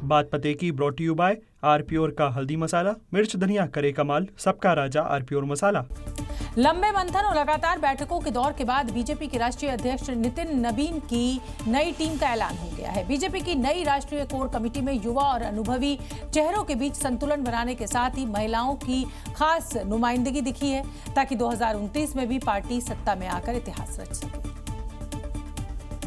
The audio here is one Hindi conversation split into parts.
बात पते की ब्रॉट यू बाय आरप्योर का हल्दी मसाला, मिर्च धनिया करे कमाल, सबका राजा आरप्योर मसाला। लंबे मंथन और लगातार बैठकों के दौर के बाद बीजेपी के राष्ट्रीय अध्यक्ष नितिन नवीन की नई टीम का ऐलान हो गया है। बीजेपी की नई राष्ट्रीय कोर कमेटी में युवा और अनुभवी चेहरों के बीच संतुलन बनाने के साथ ही महिलाओं की खास नुमाइंदगी दिखी है, ताकि 2029 में भी पार्टी सत्ता में आकर इतिहास रच सके।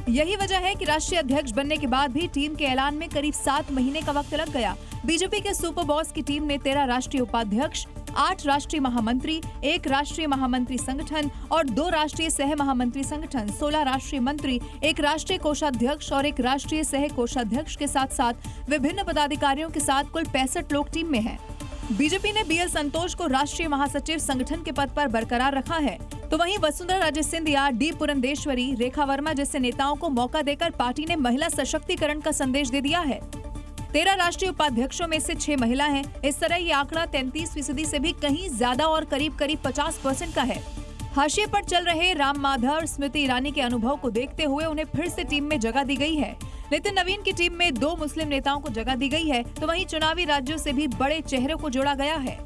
यही वजह है कि राष्ट्रीय अध्यक्ष बनने के बाद भी टीम के ऐलान में करीब 7 महीने का वक्त लग गया। बीजेपी के सुपर बॉस की टीम ने 13 राष्ट्रीय उपाध्यक्ष, 8 राष्ट्रीय महामंत्री, 1 राष्ट्रीय महामंत्री संगठन और 2 राष्ट्रीय सह महामंत्री संगठन, 16 राष्ट्रीय मंत्री, 1 राष्ट्रीय कोषाध्यक्ष और 1 राष्ट्रीय सह कोषाध्यक्ष के साथ साथ विभिन्न पदाधिकारियों के साथ कुल 65 लोग टीम में हैं। बीजेपी ने बीएल संतोष को राष्ट्रीय महासचिव संगठन के पद पर बरकरार रखा है, तो वहीं वसुंधरा राजे सिंधिया, डी पुरंदेश्वरी, रेखा वर्मा जैसे नेताओं को मौका देकर पार्टी ने महिला सशक्तिकरण का संदेश दे दिया है। 13 राष्ट्रीय उपाध्यक्षों में से 6 महिला हैं। इस तरह ये आंकड़ा 33% से भी कहीं ज्यादा और करीब 50% का है। हाशिए पर चल रहे राम माधव और स्मृति ईरानी के अनुभव को देखते हुए उन्हें फिर से टीम में जगह दी गई है। नितिन नवीन की टीम में 2 मुस्लिम नेताओं को जगह दी गई है, तो वहीं चुनावी राज्यों से भी बड़े चेहरों को जोड़ा गया है।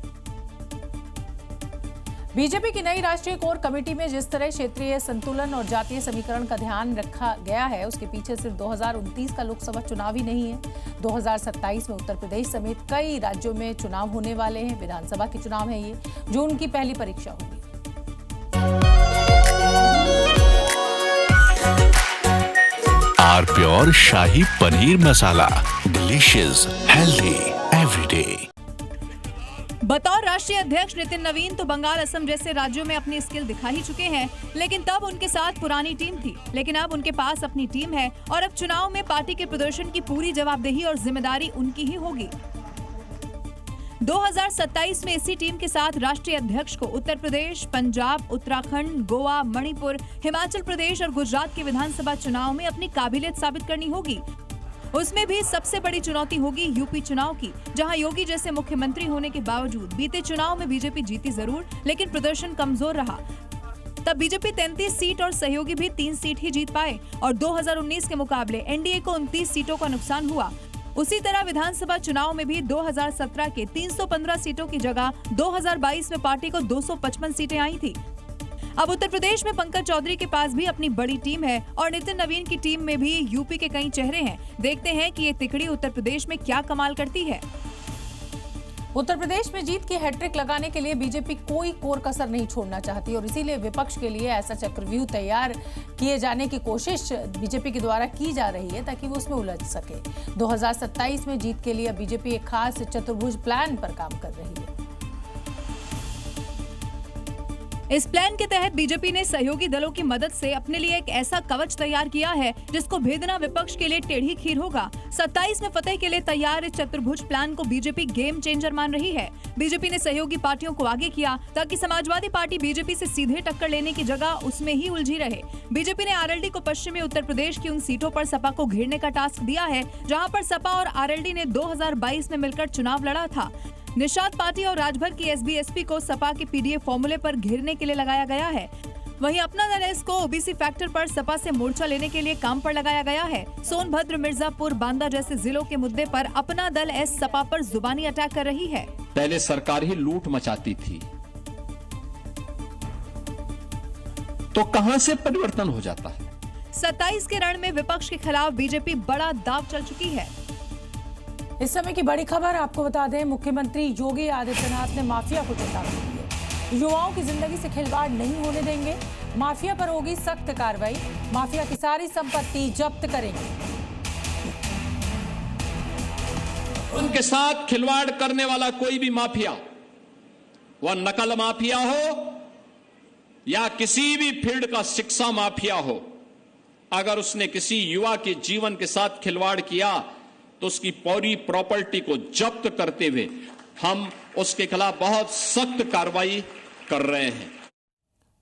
बीजेपी की नई राष्ट्रीय कोर कमेटी में जिस तरह क्षेत्रीय संतुलन और जातीय समीकरण का ध्यान रखा गया है, उसके पीछे सिर्फ 2029 का लोकसभा चुनाव ही नहीं है। 2027 में उत्तर प्रदेश समेत कई राज्यों में चुनाव होने वाले हैं। विधानसभा के चुनाव है ये, जो उनकी पहली परीक्षा होगी। आरप्योर शाही paneer masala, delicious, healthy everyday. बतौर राष्ट्रीय अध्यक्ष नितिन नवीन तो बंगाल, असम जैसे राज्यों में अपनी स्किल दिखा ही चुके हैं, लेकिन तब उनके साथ पुरानी टीम थी। लेकिन अब उनके पास अपनी टीम है और अब चुनाव में पार्टी के प्रदर्शन की पूरी जवाबदेही और जिम्मेदारी उनकी ही होगी। 2027 में इसी टीम के साथ राष्ट्रीय अध्यक्ष को उत्तर प्रदेश, पंजाब, उत्तराखंड, गोवा, मणिपुर, हिमाचल प्रदेश और गुजरात के विधानसभा चुनाव में अपनी काबिलियत साबित करनी होगी। उसमें भी सबसे बड़ी चुनौती होगी यूपी चुनाव की, जहां योगी जैसे मुख्यमंत्री होने के बावजूद बीते चुनाव में बीजेपी जीती जरूर, लेकिन प्रदर्शन कमजोर रहा। तब बीजेपी 33 सीट और सहयोगी भी 3 सीट ही जीत पाए और 2019 के मुकाबले एनडीए को 29 सीटों का नुकसान हुआ। उसी तरह विधानसभा चुनाव में भी 2017 के 315 सीटों की जगह 2022 में पार्टी को 255 सीटें आई थी। अब उत्तर प्रदेश में पंकज चौधरी के पास भी अपनी बड़ी टीम है और नितिन नवीन की टीम में भी यूपी के कई चेहरे हैं। देखते हैं कि ये तिकड़ी उत्तर प्रदेश में क्या कमाल करती है। उत्तर प्रदेश में जीत की हैट्रिक लगाने के लिए बीजेपी कोई कोर कसर नहीं छोड़ना चाहती और इसीलिए विपक्ष के लिए ऐसा चक्रव्यूह तैयार किए जाने की कोशिश बीजेपी के द्वारा की जा रही है, ताकि वो उसमें उलझ सके। 2027 में जीत के लिए बीजेपी एक खास चतुर्भुज प्लान पर काम कर रही है। इस प्लान के तहत बीजेपी ने सहयोगी दलों की मदद से अपने लिए एक ऐसा कवच तैयार किया है जिसको भेदना विपक्ष के लिए टेढ़ी खीर होगा। 27 में फतेह के लिए तैयार इस चतुर्भुज प्लान को बीजेपी गेम चेंजर मान रही है। बीजेपी ने सहयोगी पार्टियों को आगे किया ताकि समाजवादी पार्टी बीजेपी से सीधे टक्कर लेने की जगह उसमें ही उलझी रहे। बीजेपी ने आरएलडी को पश्चिमी उत्तर प्रदेश की उन सीटों पर सपा को घेरने का टास्क दिया है जहाँ पर सपा और आरएलडी ने 2022 में मिलकर चुनाव लड़ा था। निषाद पार्टी और राजभर की एसबी-एसपी को सपा के पीडीए फॉर्मूले पर घेरने के लिए लगाया गया है। वहीं अपना दल एस को ओबीसी फैक्टर पर सपा से मोर्चा लेने के लिए काम पर लगाया गया है। सोनभद्र, मिर्जापुर, बांदा जैसे जिलों के मुद्दे पर अपना दल एस सपा पर जुबानी अटैक कर रही है। पहले सरकार ही लूट मचाती थी, तो कहां से परिवर्तन हो जाता है। 27 के रण में विपक्ष के खिलाफ बीजेपी बड़ा दांव चल चुकी है। इस समय की बड़ी खबर आपको बता दें, मुख्यमंत्री योगी आदित्यनाथ ने माफिया को चेतावनी दी है। युवाओं की जिंदगी से खिलवाड़ नहीं होने देंगे, माफिया पर होगी सख्त कार्रवाई, माफिया की सारी संपत्ति जब्त करेंगे। उनके साथ खिलवाड़ करने वाला कोई भी माफिया, वह नकल माफिया हो या किसी भी फील्ड का शिक्षा माफिया हो, अगर उसने किसी युवा के जीवन के साथ खिलवाड़ किया तो उसकी पूरी प्रॉपर्टी को जब्त करते हुए हम उसके खिलाफ बहुत सख्त कार्रवाई कर रहे हैं।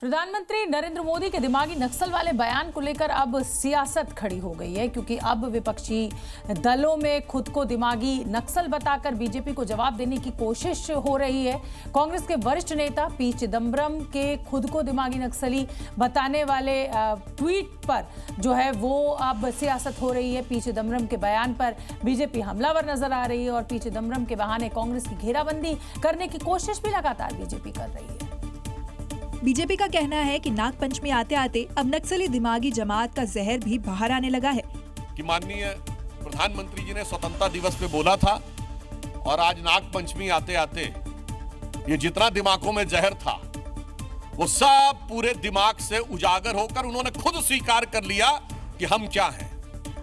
प्रधानमंत्री नरेंद्र मोदी के दिमागी नक्सल वाले बयान को लेकर अब सियासत खड़ी हो गई है, क्योंकि अब विपक्षी दलों में खुद को दिमागी नक्सल बताकर बीजेपी को जवाब देने की कोशिश हो रही है। कांग्रेस के वरिष्ठ नेता पी चिदम्बरम के खुद को दिमागी नक्सली बताने वाले ट्वीट पर जो है वो अब सियासत हो रही है। पी चिदम्बरम के बयान पर बीजेपी हमलावर नजर आ रही है और पी चिदम्बरम के बहाने कांग्रेस की घेराबंदी करने की कोशिश भी लगातार बीजेपी कर रही है। बीजेपी का कहना है कि नागपंचमी आते आते अब नक्सली दिमागी जमात का जहर भी बाहर आने लगा है कि माननीय प्रधानमंत्री जी ने स्वतंत्रता दिवस पे बोला था और आज नागपंचमी आते आते ये जितना दिमागों में जहर था वो सब पूरे दिमाग से उजागर होकर उन्होंने खुद स्वीकार कर लिया कि हम क्या हैं।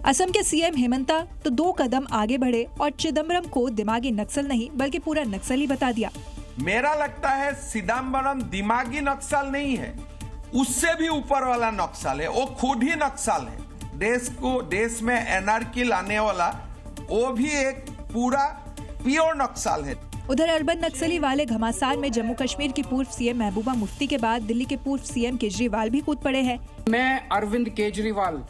असम के सीएम हेमंता तो 2 कदम आगे बढ़े और चिदम्बरम को दिमागी नक्सल नहीं बल्कि पूरा नक्सली बता दिया। मेरा लगता है चिदम्बरम दिमागी नक्सल नहीं है, उससे भी ऊपर वाला नक्सल है, वो खुद ही नक्सल है। देश में एनार्की लाने वाला वो भी एक पूरा प्योर नक्सल है। उधर अर्बन नक्सली वाले घमासान में जम्मू कश्मीर की पूर्व सीएम महबूबा मुफ्ती के बाद दिल्ली के पूर्व सीएम केजरीवाल भी कूद पड़े हैं। मैं अरविंद केजरीवाल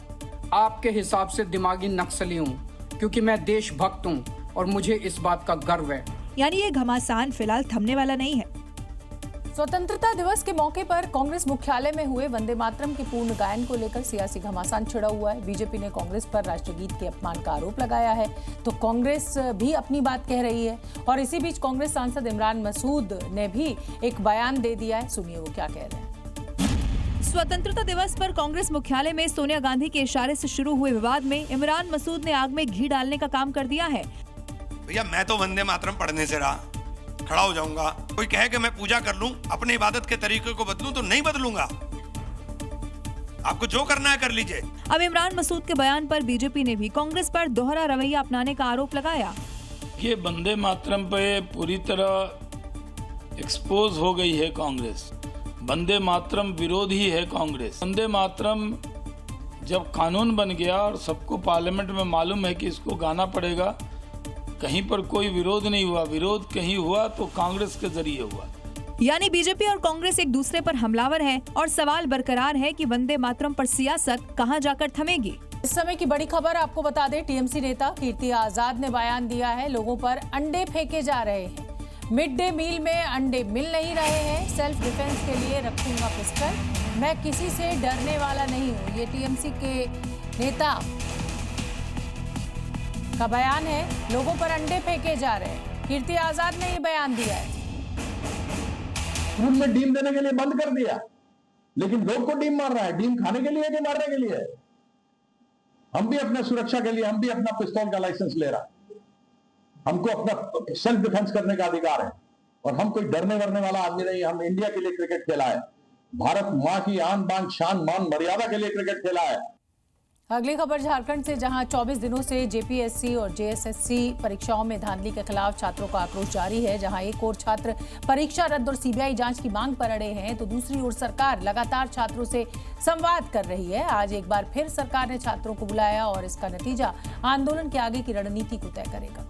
आपके हिसाब से दिमागी नक्सली हूँ, क्योंकि मैं देशभक्त हूँ और मुझे इस बात का गर्व है। यानी ये घमासान फिलहाल थमने वाला नहीं है। स्वतंत्रता दिवस के मौके पर कांग्रेस मुख्यालय में हुए वंदे मातरम के पूर्ण गायन को लेकर सियासी घमासान छिड़ा हुआ है। बीजेपी ने कांग्रेस पर राष्ट्रगीत के अपमान का आरोप लगाया है, तो कांग्रेस भी अपनी बात कह रही है। और इसी बीच कांग्रेस सांसद इमरान मसूद ने भी एक बयान दे दिया है, सुनिए वो क्या कह रहे हैं। स्वतंत्रता दिवस पर कांग्रेस मुख्यालय में सोनिया गांधी के इशारे से शुरू हुए विवाद में इमरान मसूद ने आग में घी डालने का काम कर दिया है। भैया मैं तो वंदे मातरम पढ़ने से रहा, खड़ा हो जाऊंगा। कोई कहे कि मैं पूजा कर लूं, अपने इबादत के तरीके को बदलूं, तो नहीं बदलूंगा। आपको जो करना है कर लीजिए। अब इमरान मसूद के बयान पर बीजेपी ने भी कांग्रेस पर दोहरा रवैया अपनाने का आरोप लगाया। ये वंदे मातरम पे पूरी तरह एक्सपोज हो गई है कांग्रेस। वंदे मातरम विरोधी है कांग्रेस। वंदे मातरम जब कानून बन गया और सबको पार्लियामेंट में मालूम है कि इसको गाना पड़ेगा, कहीं पर कोई विरोध नहीं हुआ। विरोध कहीं हुआ तो कांग्रेस के जरिए हुआ। यानी बीजेपी और कांग्रेस एक दूसरे पर हमलावर हैं और सवाल बरकरार है कि वंदे मातरम पर सियासत कहां जाकर थमेगी। इस समय की बड़ी खबर आपको बता दें, टीएमसी नेता कीर्ति आजाद ने बयान दिया है, लोगों पर अंडे फेंके जा रहे हैं। मिड डे मील में अंडे मिल नहीं रहे हैं, सेल्फ डिफेंस के लिए रखूंगा पिस्टल, मैं किसी से डरने वाला नहीं हूँ। ये टीएमसी के नेता का बयान है, लोगों पर अंडे फेंके जा रहे हैं। कीर्ति आजाद ने ये बयान दिया है। में डीम देने के लिए बंद कर दिया, लेकिन लोग को डीम मार रहा है। डीम खाने के लिए कि मारने के लिए? हम भी अपने सुरक्षा के लिए, हम भी अपना पिस्तौल का लाइसेंस ले रहा है। हमको अपना सेल्फ डिफेंस करने का अधिकार है और हम कोई डरने वरने वाला आदमी नहीं। हम इंडिया के लिए क्रिकेट खेला है, भारत माँ की आन बान शान मान मर्यादा के लिए क्रिकेट खेला है। अगली खबर झारखंड से, जहां 24 दिनों से जेपीएससी और जेएसएससी परीक्षाओं में धांधली के खिलाफ छात्रों का आक्रोश जारी है। जहां एक ओर छात्र परीक्षा रद्द और सीबीआई जांच की मांग पर अड़े हैं, तो दूसरी ओर सरकार लगातार छात्रों से संवाद कर रही है। आज एक बार फिर सरकार ने छात्रों को बुलाया और इसका नतीजा आंदोलन के आगे की रणनीति को तय करेगा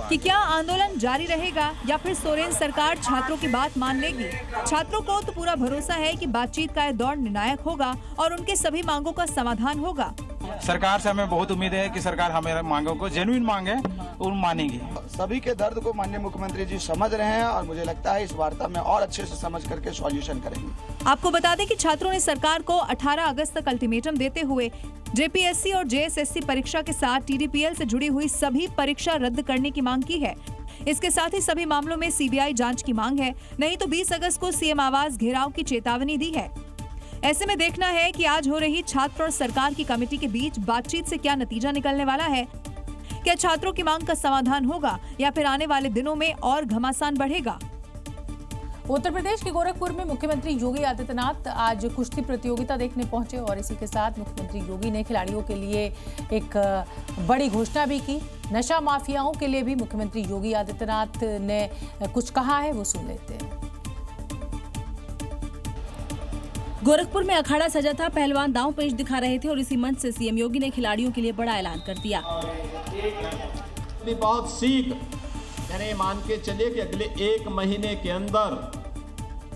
कि क्या आंदोलन जारी रहेगा या फिर सोरेन सरकार छात्रों की बात मान लेगी। छात्रों को तो पूरा भरोसा है कि बातचीत का यह दौर निर्णायक होगा और उनके सभी मांगों का समाधान होगा। सरकार से हमें बहुत उम्मीद है कि सरकार हमारे मांगों को जेन्युइन मांगे और मानेगी। सभी के दर्द को माननीय मुख्यमंत्री जी समझ रहे हैं और मुझे लगता है इस वार्ता में और अच्छे से समझ करके सॉल्यूशन करेंगे। आपको बता दें कि छात्रों ने सरकार को 18 अगस्त तक अल्टीमेटम देते हुए जेपीएससी और जेएसएससी परीक्षा के साथ टीडीपीएल से जुड़ी हुई सभी परीक्षा रद्द करने की मांग की है। इसके साथ ही सभी मामलों में सीबीआई जांच की मांग है, नहीं तो 20 अगस्त को सीएम आवास घेराव की चेतावनी दी है। ऐसे में देखना है कि आज हो रही छात्र और सरकार की कमेटी के बीच बातचीत से क्या नतीजा निकलने वाला है। क्या छात्रों की मांग का समाधान होगा या फिर आने वाले दिनों में और घमासान बढ़ेगा। उत्तर प्रदेश के गोरखपुर में मुख्यमंत्री योगी आदित्यनाथ आज कुश्ती प्रतियोगिता देखने पहुंचे और इसी के साथ मुख्यमंत्री योगी ने खिलाड़ियों के लिए एक बड़ी घोषणा भी की। नशा माफियाओं के लिए भी मुख्यमंत्री योगी आदित्यनाथ ने कुछ कहा है, वो सुन लेते हैं। गोरखपुर में अखाड़ा सजा था, पहलवान दांव पेच दिखा रहे थे और इसी मंच से सीएम योगी ने खिलाड़ियों के लिए बड़ा ऐलान कर दिया। बहुत सीख यानी मान के चलिए कि अगले 1 महीने के अंदर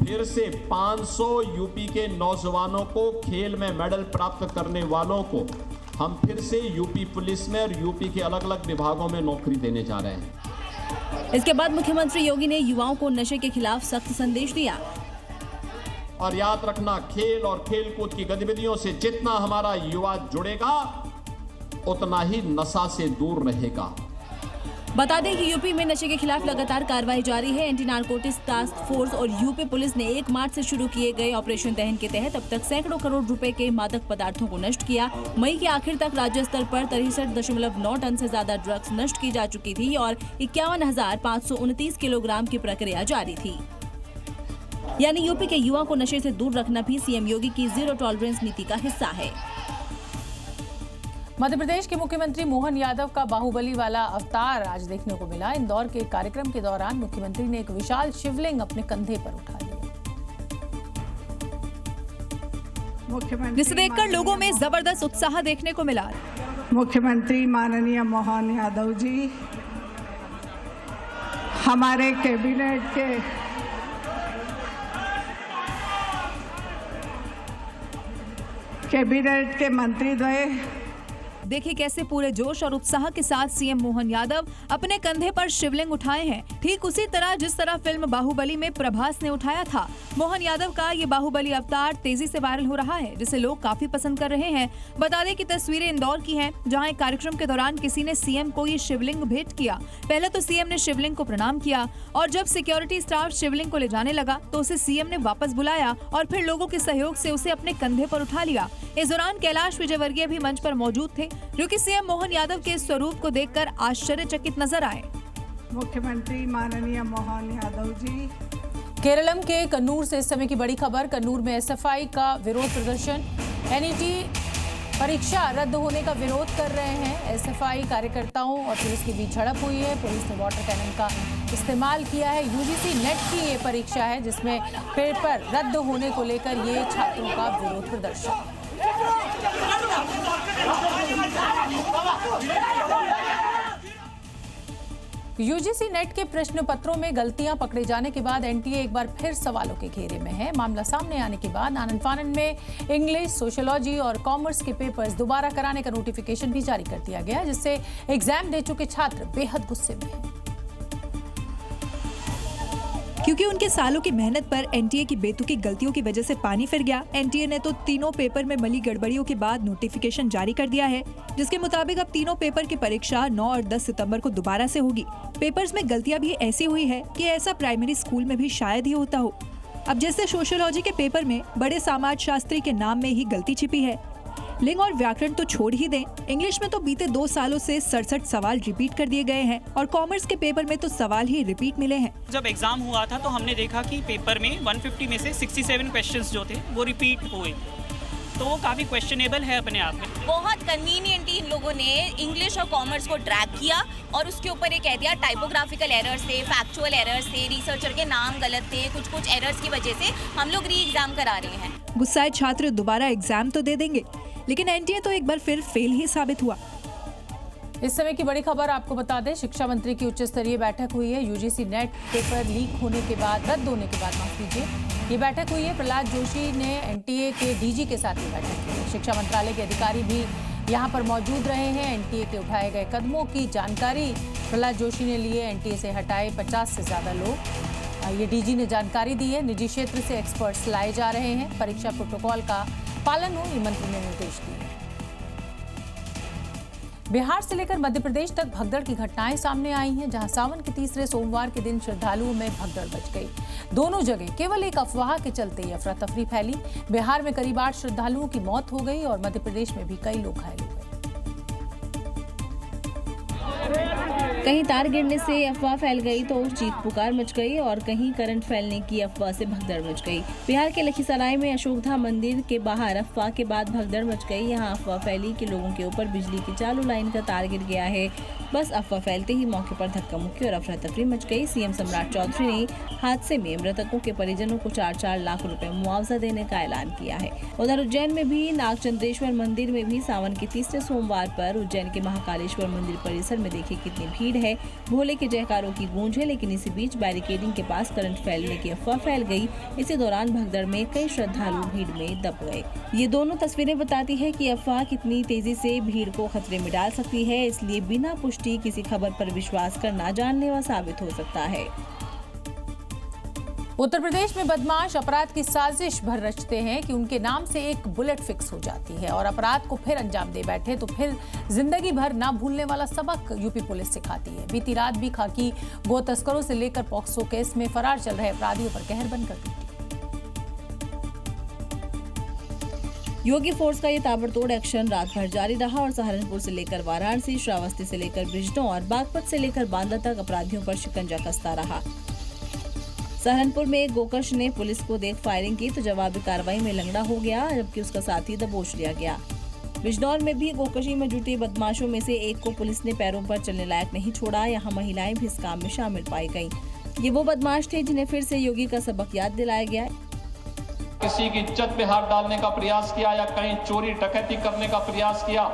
फिर से 500 यूपी के नौजवानों को, खेल में मेडल प्राप्त करने वालों को हम फिर से यूपी पुलिस में और यूपी के अलग अलग विभागों में नौकरी देने जा रहे हैं। इसके बाद मुख्यमंत्री योगी ने युवाओं को नशे के खिलाफ सख्त संदेश दिया। और याद रखना, खेल और खेलकूद की गतिविधियों से जितना हमारा युवा जुड़ेगा उतना ही नशा से दूर रहेगा। बता दें कि यूपी में नशे के खिलाफ लगातार कार्रवाई जारी है। एंटी नारकोटिक्स टास्क फोर्स और यूपी पुलिस ने 1 मार्च से शुरू किए गए ऑपरेशन दहन के तहत अब तक सैकड़ों करोड़ रुपए के मादक पदार्थों को नष्ट किया। मई के आखिर तक राज्य स्तर पर 63.9 टन से ज्यादा ड्रग्स नष्ट की जा चुकी थी और 51,529 किलोग्राम की प्रक्रिया जारी थी। यानी यूपी के युवा को नशे से दूर रखना भी सीएम योगी की जीरो टॉलरेंस नीति का हिस्सा है। मध्य प्रदेश के मुख्यमंत्री मोहन यादव का बाहुबली वाला अवतार आज देखने को मिला। इंदौर के कार्यक्रम के दौरान मुख्यमंत्री ने एक विशाल शिवलिंग अपने कंधे पर उठा लिया, जिसे देखकर लोगों में जबरदस्त उत्साह देखने को मिला। मुख्यमंत्री माननीय मोहन यादव जी हमारे कैबिनेट के मंत्री द्वय। देखिए कैसे पूरे जोश और उत्साह के साथ सीएम मोहन यादव अपने कंधे पर शिवलिंग उठाए हैं। ठीक उसी तरह जिस तरह फिल्म बाहुबली में प्रभास ने उठाया था। मोहन यादव का ये बाहुबली अवतार तेजी से वायरल हो रहा है, जिसे लोग काफी पसंद कर रहे हैं। बता दें कि तस्वीरें इंदौर की हैं, जहां एक कार्यक्रम के दौरान किसी ने सीएम को ये शिवलिंग भेंट किया। पहले तो सीएम ने शिवलिंग को प्रणाम किया और जब सिक्योरिटी स्टाफ शिवलिंग को ले जाने लगा तो उसे सीएम ने वापस बुलाया और फिर लोगों के सहयोग से उसे अपने कंधे पर उठा लिया। इस दौरान कैलाश विजयवर्गीय भी मंच पर मौजूद थे, जो कि सीएम मोहन यादव के स्वरूप को देखकर आश्चर्यचकित नजर आए। मुख्यमंत्री माननीय मोहन यादव जी। केरलम के कन्नूर से इस समय की बड़ी खबर। कन्नूर में एसएफआई का विरोध प्रदर्शन। एनईटी परीक्षा रद्द होने का विरोध कर रहे हैं। एसएफआई कार्यकर्ताओं और पुलिस के बीच झड़प हुई है। पुलिस ने वाटर कैनन का इस्तेमाल किया है। यूजीसी नेट की ये परीक्षा है जिसमें पेपर रद्द होने को लेकर ये छात्रों का विरोध प्रदर्शन। यूजीसी नेट के प्रश्न पत्रों में गलतियां पकड़े जाने के बाद एनटीए एक बार फिर सवालों के घेरे में है। मामला सामने आने के बाद आनंद फानन में इंग्लिश, सोशियोलॉजी और कॉमर्स के पेपर्स दोबारा कराने का नोटिफिकेशन भी जारी कर दिया गया, जिससे एग्जाम दे चुके छात्र बेहद गुस्से में हैं। क्योंकि उनके सालों की मेहनत पर एनटीए की बेतुकी गलतियों की वजह से पानी फिर गया। एनटीए ने तो तीनों पेपर में मिली गड़बड़ियों के बाद नोटिफिकेशन जारी कर दिया है, जिसके मुताबिक अब तीनों पेपर की परीक्षा 9 और 10 सितंबर को दोबारा से होगी। पेपर्स में गलतियां भी ऐसी हुई है कि ऐसा प्राइमरी स्कूल में भी शायद ही होता हो। अब जैसे सोशियोलॉजी के पेपर में बड़े समाजशास्त्री के नाम में ही गलती छिपी है। लिंग और व्याकरण तो छोड़ ही दें, इंग्लिश में तो बीते 2 सालों से 67 सवाल रिपीट कर दिए गए हैं और कॉमर्स के पेपर में तो सवाल ही रिपीट मिले हैं। जब एग्जाम हुआ था तो हमने देखा कि पेपर में 150 में से 67 क्वेश्चंस जो थे वो रिपीट हुए, तो वो काफी क्वेश्चनेबल है अपने आप में। बहुत कन्वीनियंटली इन लोगों ने इंग्लिश और कॉमर्स को ट्रैक किया और उसके ऊपर ये कह दिया टाइपोग्राफिकल एरर्स थे, फैक्चुअल एरर्स थे, रिसर्चर के नाम गलत थे, कुछ एरर्स की वजह से हम लोग री एग्जाम करा रहे हैं। गुस्साए छात्र दोबारा एग्जाम तो दे देंगे, लेकिन एनटीए तो एक बार फिर फेल ही साबित हुआ। इस समय की बड़ी खबर आपको बता दें, शिक्षा मंत्री की उच्च स्तरीय बैठक हुई है। यूजीसी नेट पेपर लीक होने के बाद, रद्द होने के बाद, माफ कीजिए, ये बैठक हुई है। प्रहलाद जोशी ने एनटीए के डीजी के साथ ये बैठक की है। शिक्षा मंत्रालय के अधिकारी भी यहाँ पर मौजूद रहे हैं। एनटीए के उठाए गए कदमों की जानकारी प्रहलाद जोशी ने लिए। एनटीए से हटाए 50 से ज्यादा लोग, ये डीजी ने जानकारी दी है। निजी क्षेत्र से एक्सपर्ट्स लाए जा रहे हैं। परीक्षा प्रोटोकॉल का पालन हो, ये मंत्री ने निर्देश दिए। बिहार से लेकर मध्य प्रदेश तक भगदड़ की घटनाएं सामने आई हैं, जहां सावन के तीसरे सोमवार के दिन श्रद्धालुओं में भगदड़ मच गई। दोनों जगह केवल एक अफवाह के चलते अफरा तफरी फैली। बिहार में करीब 8 श्रद्धालुओं की मौत हो गई और मध्य प्रदेश में भी कई लोग घायल हो गए। कहीं तार गिरने से अफवाह फैल गई तो चीख पुकार मच गई और कहीं करंट फैलने की अफवाह से भगदड़ मच गई। बिहार के लखीसराय में अशोकधाम मंदिर के बाहर अफवाह के बाद भगदड़ मच गई। यहां अफवाह फैली कि लोगों के ऊपर बिजली की चालू लाइन का तार गिर गया है। बस अफवाह फैलते ही मौके पर धक्का मुक्की और अफरा तफरी मच गई। सीएम सम्राट चौधरी ने हादसे में मृतकों के परिजनों को 4-4 लाख रुपए मुआवजा देने का ऐलान किया है। उधर उज्जैन में भी नागचंद्रेश्वर मंदिर में भी सावन के तीसरे सोमवार पर उज्जैन के महाकालेश्वर मंदिर परिसर में देखिए कितनी भीड़ है। भोले के जयकारों की गूंज है, लेकिन इसी बीच बैरिकेडिंग के पास करंट फैलने की अफवाह फैल गई। इसी दौरान भगदड़ में कई श्रद्धालु भीड़ में दब गए। ये दोनों तस्वीरें बताती है कि अफवाह कितनी तेजी से भीड़ को खतरे में डाल सकती है, इसलिए बिना पुष्टि किसी खबर पर विश्वास करना जानलेवा साबित हो सकता है। उत्तर प्रदेश में बदमाश अपराध की साजिश भर रचते हैं कि उनके नाम से एक बुलेट फिक्स हो जाती है और अपराध को फिर अंजाम दे बैठे तो फिर जिंदगी भर ना भूलने वाला सबक यूपी पुलिस सिखाती है। बीती रात भी खाकी गो तस्करों से लेकर पॉक्सो केस में फरार चल रहे अपराधियों पर कहर बनकर टूटी। योगी फोर्स का ये ताबड़तोड़ एक्शन रात भर जारी रहा और सहारनपुर से लेकर वाराणसी, श्रावस्ती से लेकर बिजनौर और बागपत से लेकर बांदा तक अपराधियों पर शिकंजा कसता रहा। सहारनपुर में एक गोकश ने पुलिस को देख फायरिंग की तो जवाबी कार्रवाई में लंगड़ा हो गया, जबकि उसका साथी दबोच लिया गया। बिजनौर में भी गोकशी में जुटे बदमाशों में से एक को पुलिस ने पैरों पर चलने लायक नहीं छोड़ा। यहाँ महिलाएं भी इस काम में शामिल पाई गईं। ये वो बदमाश थे जिन्हें फिर से योगी का सबक याद दिलाया गया। किसी की इज्जत पे हाथ डालने का प्रयास किया या कहीं चोरी डकैती करने का प्रयास किया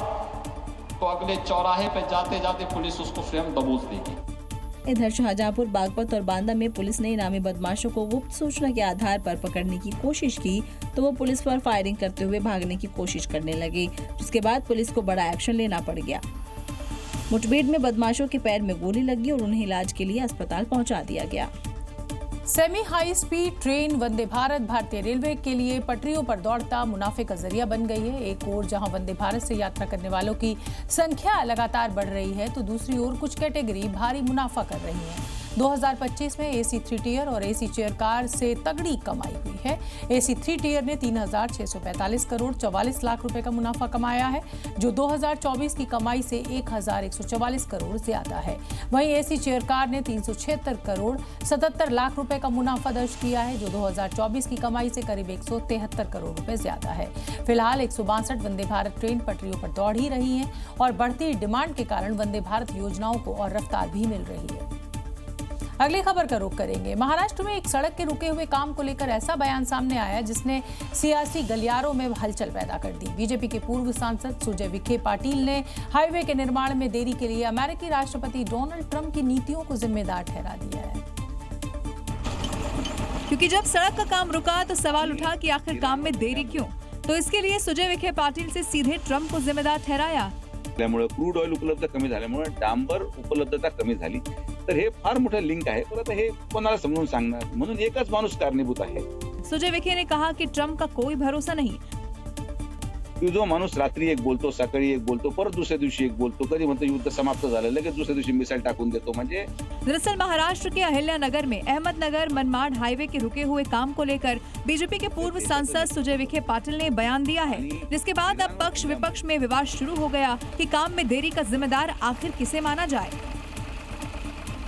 तो अगले चौराहे पे जाते जाते पुलिस उसको स्वयं दबोच देगी। इधर शाहजहांपुर, बागपत और बांदा में पुलिस ने इनामी बदमाशों को गुप्त सूचना के आधार पर पकड़ने की कोशिश की तो वो पुलिस पर फायरिंग करते हुए भागने की कोशिश करने लगे, जिसके बाद पुलिस को बड़ा एक्शन लेना पड़ गया। मुठभेड़ में बदमाशों के पैर में गोली लगी और उन्हें इलाज के लिए अस्पताल पहुंचा दिया गया। Semi high speed train Vande Bharat भारतीय रेलवे के लिए पटरियों पर दौड़ता मुनाफे का जरिया बन गई है। एक ओर जहां वंदे भारत से यात्रा करने वालों की संख्या लगातार बढ़ रही है तो दूसरी ओर कुछ कैटेगरी भारी मुनाफा कर रही है। 2025 में एसी 3 टियर और एसी चेयर कार से तगड़ी कमाई हुई है। एसी 3 टियर ने 3,645 करोड़ 44 लाख रुपए का मुनाफा कमाया है, जो 2024 की कमाई से 1,144 करोड़ ज्यादा है। वहीं एसी चेयर कार ने 376 करोड़ 77 लाख रुपए का मुनाफा दर्ज किया है, जो 2024 की कमाई से करीब 173 करोड़ रुपए ज्यादा है। फिलहाल 162 वंदे भारत ट्रेन पटरियों पर दौड़ ही रही है और बढ़ती डिमांड के कारण वंदे भारत योजनाओं को और रफ्तार भी मिल रही है। अगली खबर का रुख करेंगे। महाराष्ट्र में एक सड़क के रुके हुए काम को लेकर ऐसा बयान सामने आया जिसने सियासी गलियारों में हलचल पैदा कर दी। बीजेपी के पूर्व सांसद सुजय विखे पाटिल ने हाईवे के निर्माण में देरी के लिए अमेरिकी राष्ट्रपति डोनाल्ड ट्रंप की नीतियों को जिम्मेदार ठहरा दिया है। क्योंकि जब सड़क का काम रुका तो सवाल उठा कि आखिर काम में देरी क्यों, तो इसके लिए सुजय विखे पाटिल से सीधे ट्रंप को जिम्मेदार ठहराया। त्यामुळे क्रूड ऑइल उपलब्ध कमी झाल्यामुळे डांबर उपलब्धता कमी झाली, तर हे फार मोठं लिंक आहे। पण आता हे कोणाला समजून सांगणार, म्हणून एकच माणूस कारणीभूत आहे। सुजय विखे ने कहा कि ट्रंप का कोई भरोसा नहीं। जो माणूस रात्री एक बोलतो, सकाळी एक बोलतो, परत दुसऱ्या दिवशी एक बोलतो, कधी म्हणतो युद्ध समाप्त झालं, लगेच दुसऱ्या दिवशी मिसाइल टाकून देतो। म्हणजे दरअसल महाराष्ट्र के अहिल्यानगर में अहमदनगर मनमाड हाईवे के रुके हुए काम को लेकर बीजेपी के पूर्व सांसद सुजय विखे पाटिल ने बयान दिया है, जिसके बाद अब पक्ष विपक्ष में विवाद शुरू हो गया कि काम में देरी का जिम्मेदार आखिर किसे माना जाए।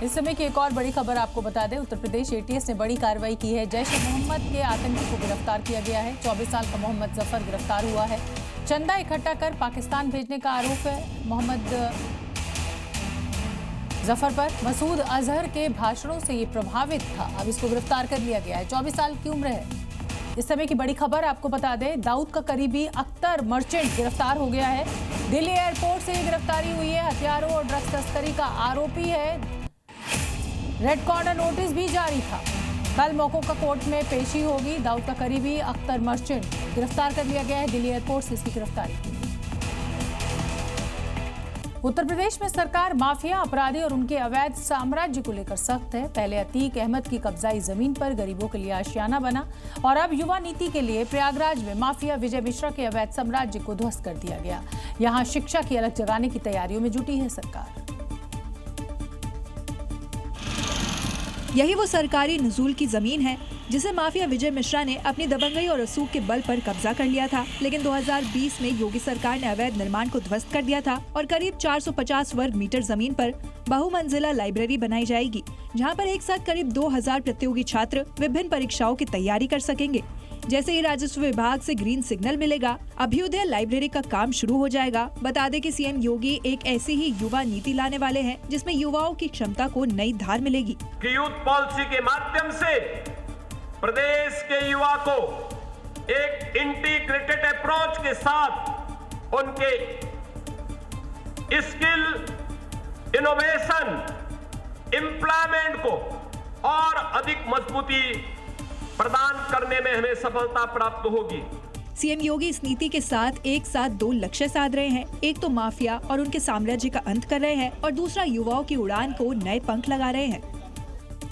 इस समय की एक और बड़ी खबर आपको बता दें, उत्तर प्रदेश एटीएस ने बड़ी कार्रवाई की है। जैश ए मोहम्मद के आतंकी को गिरफ्तार किया गया है। 24 साल का मोहम्मद जफर गिरफ्तार हुआ है। चंदा इकट्ठा कर पाकिस्तान भेजने का आरोप है मोहम्मद जफर पर। मसूद अजहर के भाषणों से ये प्रभावित था, अब इसको गिरफ्तार कर लिया गया है। 24 साल की उम्र है। इस समय की बड़ी खबर आपको बता दें, दाऊद का करीबी अख्तर मर्चेंट गिरफ्तार हो गया है। दिल्ली एयरपोर्ट से ये गिरफ्तारी हुई है। हथियारों और ड्रग्स तस्करी का आरोपी है। रेड कॉर्नर नोटिस भी जारी था। कल मौकों का कोर्ट में पेशी होगी। दाऊद का करीबी अख्तर मर्चेंट गिरफ्तार कर लिया गया है। दिल्ली एयरपोर्ट से इसकी गिरफ्तारी की। उत्तर प्रदेश में सरकार माफिया, अपराधी और उनके अवैध साम्राज्य को लेकर सख्त है। पहले अतीक अहमद की कब्जाई जमीन पर गरीबों के लिए आशियाना बना और अब युवा नीति के लिए प्रयागराज में माफिया विजय मिश्रा के अवैध साम्राज्य को ध्वस्त कर दिया गया। यहाँ शिक्षा की अलग जगाने की तैयारियों में जुटी है सरकार। यही वो सरकारी नजूल की जमीन है जिसे माफिया विजय मिश्रा ने अपनी दबंगई और रसूख के बल पर कब्जा कर लिया था। लेकिन 2020 में योगी सरकार ने अवैध निर्माण को ध्वस्त कर दिया था और करीब 450 वर्ग मीटर जमीन पर बहुमंजिला लाइब्रेरी बनाई जाएगी, जहां पर एक साथ करीब 2000 प्रतियोगी छात्र विभिन्न परीक्षाओं की तैयारी कर सकेंगे। जैसे ही राजस्व विभाग से ग्रीन सिग्नल मिलेगा, अभ्युदय लाइब्रेरी का काम शुरू हो जाएगा। बता दें कि सीएम योगी एक ऐसी ही युवा नीति लाने वाले हैं जिसमें युवाओं की क्षमता को नई धार मिलेगी। यूथ पॉलिसी के माध्यम से प्रदेश के युवा को एक इंटीग्रेटेड अप्रोच के साथ उनके स्किल, इनोवेशन, एम्प्लॉयमेंट को और अधिक मजबूती प्रदान करने में हमें सफलता प्राप्त होगी। सीएम योगी इस नीति के साथ एक साथ 2 लक्ष्य साध रहे हैं। एक तो माफिया और उनके साम्राज्य का अंत कर रहे हैं और दूसरा युवाओं की उड़ान को नए पंख लगा रहे हैं।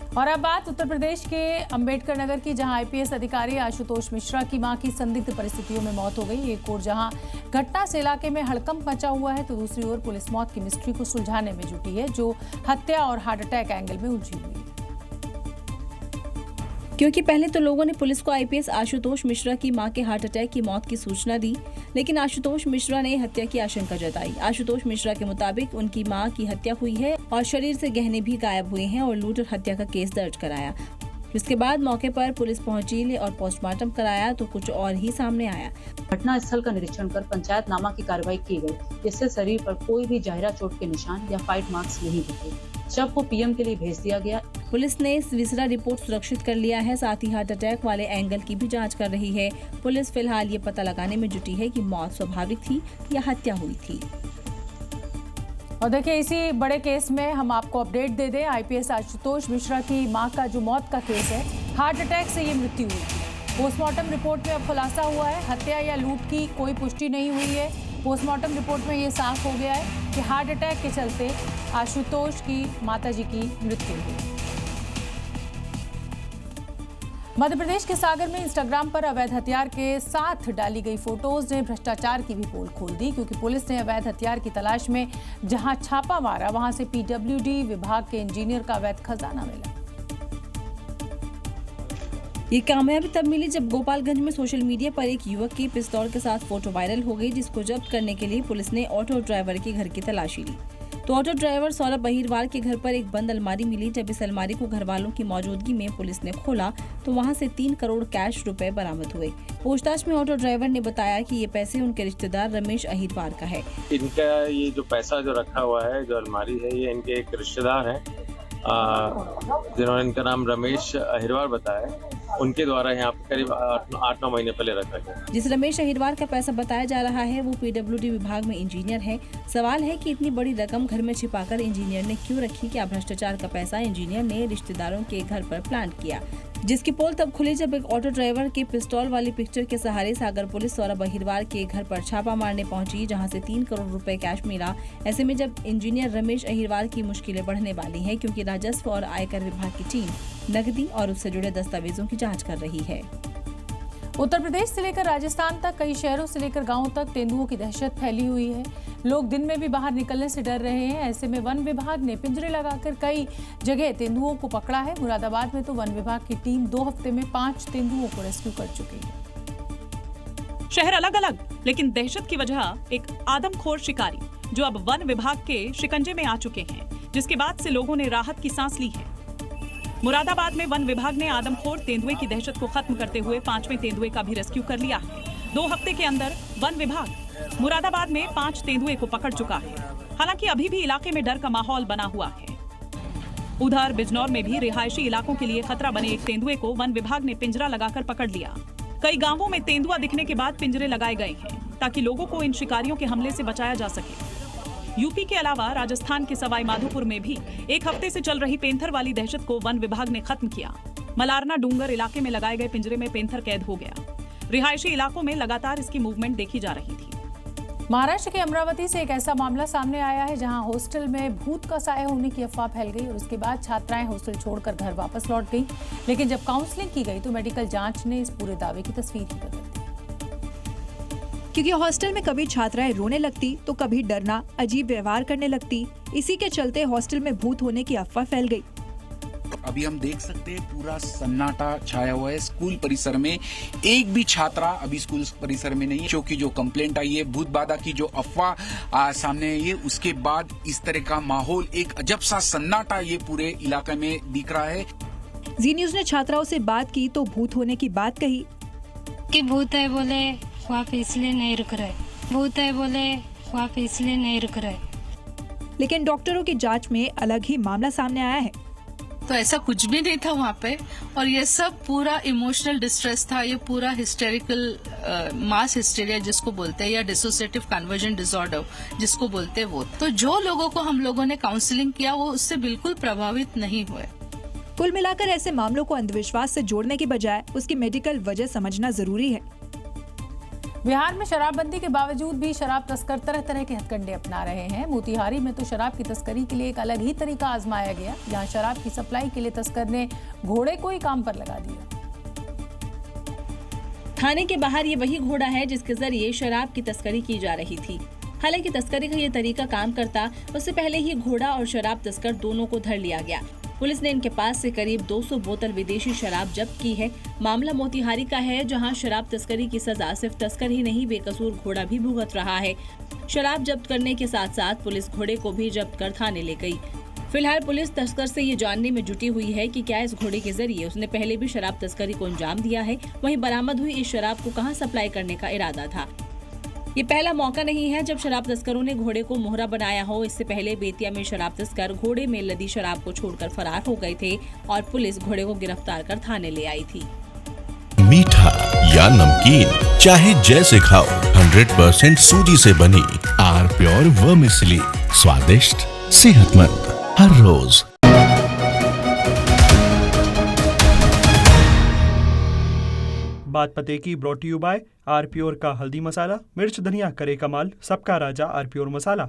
और अब बात उत्तर प्रदेश के अंबेडकर नगर की, जहां आईपीएस अधिकारी आशुतोष मिश्रा की मां की संदिग्ध परिस्थितियों में मौत हो गई। एक ओर जहां घटना से इलाके में हड़कंप मचा हुआ है, तो दूसरी ओर पुलिस मौत की मिस्ट्री को सुलझाने में जुटी है, जो हत्या और हार्ट अटैक एंगल में उलझी हुई है। क्योंकि पहले तो लोगों ने पुलिस को आईपीएस आशुतोष मिश्रा की मां के हार्ट अटैक की मौत की सूचना दी, लेकिन आशुतोष मिश्रा ने हत्या की आशंका जताई। आशुतोष मिश्रा के मुताबिक उनकी मां की हत्या हुई है और शरीर से गहने भी गायब हुए हैं और लूट और हत्या का केस दर्ज कराया। जिसके बाद मौके पर पुलिस पहुंची और पोस्टमार्टम कराया तो कुछ और ही सामने आया। घटना स्थल का निरीक्षण कर पंचायतनामा की कार्रवाई की गई, जिससे शरीर पर कोई भी जाहिरा चोट के निशान या फाइट मार्क्स नहीं दिखे। शव को पीएम के लिए भेज दिया गया। पुलिस ने विसरा रिपोर्ट सुरक्षित कर लिया है, साथ ही हार्ट अटैक वाले एंगल की भी जांच कर रही है। पुलिस फिलहाल ये पता लगाने में जुटी है कि मौत स्वाभाविक थी या हत्या हुई थी। और देखिए, इसी बड़े केस में हम आपको अपडेट दे दें। आईपीएस आशुतोष मिश्रा की मां का जो मौत का केस है, हार्ट अटैक से ये मृत्यु हुई थी। पोस्टमार्टम रिपोर्ट में अब खुलासा हुआ है, हत्या या लूट की कोई पुष्टि नहीं हुई है। पोस्टमार्टम रिपोर्ट में ये साफ हो गया है कि हार्ट अटैक के चलते आशुतोष की माताजी की मृत्यु हुई। मध्य प्रदेश के सागर में इंस्टाग्राम पर अवैध हथियार के साथ डाली गई फोटोज ने भ्रष्टाचार की भी पोल खोल दी, क्योंकि पुलिस ने अवैध हथियार की तलाश में जहां छापा मारा, वहां से पीडब्ल्यूडी विभाग के इंजीनियर का अवैध खजाना मिला। ये कामयाबी तब मिली जब गोपालगंज में सोशल मीडिया पर एक युवक की पिस्तौल के साथ फोटो वायरल हो गई, जिसको जब्त करने के लिए पुलिस ने ऑटो ड्राइवर के घर की तलाशी ली। तो ऑटो ड्राइवर सौरभ अहिरवार के घर पर एक बंद अलमारी मिली। जब इस अलमारी को घर वालों की मौजूदगी में पुलिस ने खोला तो वहां से 3 करोड़ कैश रुपए बरामद हुए। पूछताछ में ऑटो ड्राइवर ने बताया कि ये पैसे उनके रिश्तेदार रमेश अहिरवार का है। इनका ये जो पैसा जो रखा हुआ है, जो अलमारी है, ये इनके एक रिश्तेदार है जिन्होंने इनका नाम रमेश अहिरवार बताया। उनके द्वारा यहाँ पे करीब 8-9 महीने पहले रखा गया। जिस रमेश अहिरवार का पैसा बताया जा रहा है वो पीडब्ल्यूडी विभाग में इंजीनियर है। सवाल है कि इतनी बड़ी रकम घर में छिपाकर इंजीनियर ने क्यों रखी? क्या भ्रष्टाचार का पैसा इंजीनियर ने रिश्तेदारों के घर पर प्लांट किया? जिसकी पोल तब खुली जब एक ऑटो ड्राइवर के पिस्तौल वाली पिक्चर के सहारे सागर पुलिस सौरभ अहिरवार के घर पर छापा मारने पहुंची, जहां से 3 करोड़ रुपए कैश मिला। ऐसे में जब इंजीनियर रमेश अहिरवार की मुश्किलें बढ़ने वाली हैं, क्योंकि राजस्व और आयकर विभाग की टीम नकदी और उससे जुड़े दस्तावेजों की जांच कर रही है। उत्तर प्रदेश से लेकर राजस्थान तक कई शहरों से लेकर गांवों तक तेंदुओं की दहशत फैली हुई है। लोग दिन में भी बाहर निकलने से डर रहे हैं। ऐसे में वन विभाग ने पिंजरे लगाकर कई जगह तेंदुओं को पकड़ा है। मुरादाबाद में तो वन विभाग की टीम 2 हफ्ते में 5 तेंदुओं को रेस्क्यू कर चुकी है। शहर अलग अलग, लेकिन दहशत की वजह एक आदमखोर शिकारी जो अब वन विभाग के शिकंजे में आ चुके हैं, जिसके बाद से लोगों ने राहत की सांस ली है। मुरादाबाद में वन विभाग ने आदमखोर तेंदुए की दहशत को खत्म करते हुए 5वें तेंदुए का भी रेस्क्यू कर लिया है। 2 हफ्ते के अंदर वन विभाग मुरादाबाद में 5 तेंदुए को पकड़ चुका है। हालांकि अभी भी इलाके में डर का माहौल बना हुआ है। उधर बिजनौर में भी रिहायशी इलाकों के लिए खतरा बने एक तेंदुए को वन विभाग ने पिंजरा लगाकर पकड़ लिया। कई गांवों में तेंदुआ दिखने के बाद पिंजरे लगाए गए हैं ताकि लोगों को इन शिकारियों के हमले से बचाया जा सके। यूपी के अलावा राजस्थान के सवाई माधोपुर में भी 1 हफ्ते से चल रही पेंथर वाली दहशत को वन विभाग ने खत्म किया। मलारना डूंगर इलाके में लगाए गए पिंजरे में पेंथर कैद हो गया। रिहायशी इलाकों में लगातार इसकी मूवमेंट देखी जा रही थी। महाराष्ट्र के अमरावती से एक ऐसा मामला सामने आया है जहां हॉस्टल में भूत का साया होने की अफवाह फैल गई और उसके बाद छात्राएं हॉस्टल छोड़कर घर वापस लौट गई। लेकिन जब काउंसलिंग की गई तो मेडिकल जांच ने इस पूरे दावे की तस्वीर ही बदल दी। क्योंकि हॉस्टल में कभी छात्राएं रोने लगती तो कभी डरना, अजीब व्यवहार करने लगती। इसी के चलते हॉस्टल में भूत होने की अफवाह फैल गई। अभी हम देख सकते हैं पूरा सन्नाटा छाया हुआ है स्कूल परिसर में। एक भी छात्रा अभी स्कूल परिसर में नहीं है, क्योंकि जो कंप्लेंट आई है, भूत बाधा की जो अफवाह सामने आई है, उसके बाद इस तरह का माहौल, एक अजब सा सन्नाटा ये पूरे इलाके में दिख रहा है। जी न्यूज ने छात्राओं से बात की तो भूत होने की बात कही कि भूत है बोले वहाँ पे इसलिए नहीं रुक रहे, भूत है बोले वहाँ पे इसलिए नहीं रुक रहे। लेकिन डॉक्टरों की जांच में अलग ही मामला सामने आया है। तो ऐसा कुछ भी नहीं था वहाँ पे। और ये सब पूरा इमोशनल डिस्ट्रेस था, ये पूरा हिस्टेरिकल मास हिस्टेरिया जिसको बोलते हैं, या डिसोसिएटिव कन्वर्जन डिसऑर्डर जिसको बोलते हैं वो। तो जो लोगों को हम लोगों ने काउंसलिंग किया वो उससे बिल्कुल प्रभावित नहीं हुए। कुल मिलाकर ऐसे मामलों को अंधविश्वास से जोड़ने की बजाय उसकी मेडिकल वजह समझना जरूरी है। बिहार में शराबबंदी के बावजूद भी शराब तस्कर तरह तरह के हथकंडे अपना रहे हैं। मोतिहारी में तो शराब की तस्करी के लिए एक अलग ही तरीका आजमाया गया। यहाँ शराब की सप्लाई के लिए तस्कर ने घोड़े को ही काम पर लगा दिया। थाने के बाहर ये वही घोड़ा है जिसके जरिए शराब की तस्करी की जा रही थी। हालांकि तस्करी का ये तरीका काम करता उससे पहले ही घोड़ा और शराब तस्कर दोनों को धर लिया गया। पुलिस ने इनके पास से करीब 200 बोतल विदेशी शराब जब्त की है। मामला मोतिहारी का है, जहां शराब तस्करी की सजा सिर्फ तस्कर ही नहीं बेकसूर घोड़ा भी भुगत रहा है। शराब जब्त करने के साथ साथ पुलिस घोड़े को भी जब्त कर थाने ले गई। फिलहाल पुलिस तस्कर से ये जानने में जुटी हुई है कि क्या इस घोड़े के जरिए उसने पहले भी शराब तस्करी को अंजाम दिया है। वहीं बरामद हुई इस शराब को कहां सप्लाई करने का इरादा था। ये पहला मौका नहीं है जब शराब तस्करों ने घोड़े को मोहरा बनाया हो। इससे पहले बेतिया में शराब तस्कर घोड़े में लदी शराब को छोड़कर फरार हो गए थे और पुलिस घोड़े को गिरफ्तार कर थाने ले आई थी। मीठा या नमकीन, चाहे जैसे खाओ, 100% सूजी से बनी आर प्योर वर्मिसेली, स्वादिष्ट सेहतमंद हर रोज। बात पते की brought you by R pure का हल्दी मसाला, मिर्च धनिया करे कमाल, सबका राजा आर प्योर मसाला।